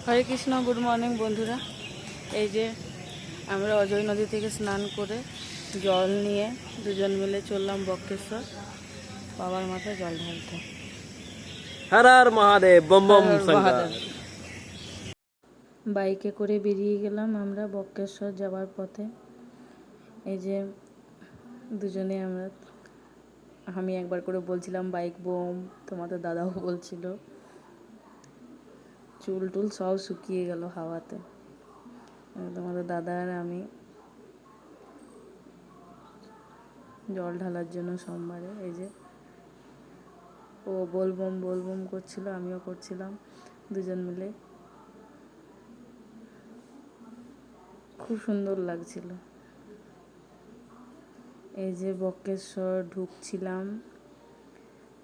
হরে Krishna, good morning বন্ধুরা। এই যে আমরা অজয় নদী থেকে স্নান করে জল নিয়ে দুজন মিলে চললাম বক্রেশ্বর বাবার মাথায় জল ঢালতে। হর হর মহাদেব, বম হর বম হর শঙ্কর। মহাদেব। বাইকে করে বেরিয়ে গেলাম আমরা বক্রেশ্বর যাওয়ার পথে। এই যে দুজনে আমি একবার করে বলছিলাম বাইক বোম, তোমাদের দাদাও বলছিল। চুল টুল সব শুকিয়ে গেল হাওয়াতে। তোমাদের দাদা আর আমি জল ঢালার জন্য সোমবারে এই যে ও বলবম বলবম করছিল, আমিও করছিলাম, দুজন মিলে। খুব সুন্দর লাগছিল। এই যে বক্রেশ্বর ঢুকছিলাম,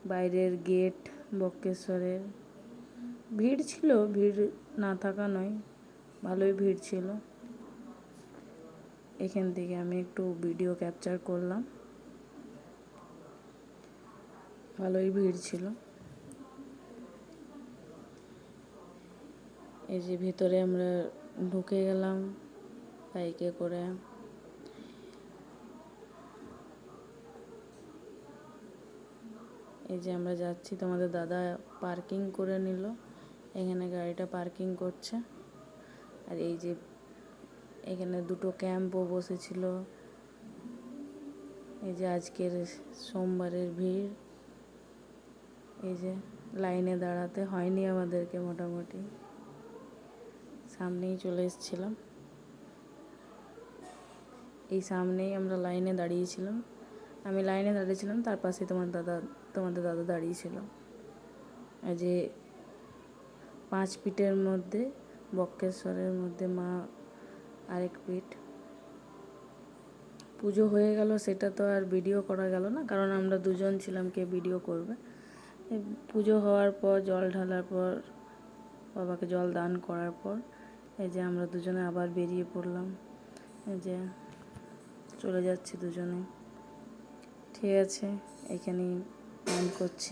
বাইরের গেট বক্রেশ্বরের। ভিড় ছিল, ভিড় না থাকা নয়, ভালোই ভিড় ছিল। এখান থেকে আমি একটু ভিডিও ক্যাপচার করলাম, ভালোই ভিড় ছিল। এই যে ভিতরে আমরা ঢুকে গেলাম বাইকে করে। এই যে আমরা যাচ্ছি, তোমাদের দাদা পার্কিং করে নিল, এখানে গাড়িটা পার্কিং করছে। আর এই যে এখানে দুটো ক্যাম্পও বসেছিল। এই যে আজকের সোমবারের ভিড়। এই যে লাইনে দাঁড়াতে হয়নি আমাদেরকে, মোটামুটি সামনেই চলে এসেছিলাম। এই সামনেই আমরা লাইনে দাঁড়িয়েছিলাম, আমি লাইনে দাঁড়িয়েছিলাম, তার পাশে তোমাদের দাদা দাঁড়িয়েছিল। এই যে 5 পিঠের মধ্যে বক্রেশ্বরের মধ্যে মা আরেক পিঠ। পুজো হয়ে গেল, সেটা তো আর ভিডিও করা গেল না, কারণ আমরা দুজন ছিলাম, কে ভিডিও করবে। পুজো হওয়ার পর, জল ঢালার পর, বাবাকে জল দান করার পর এই যে আমরা দুজনে আবার বেরিয়ে পড়লাম। এই যে চলে যাচ্ছি দুজনে। ঠিক আছে, এখানেই এন্ড করছি।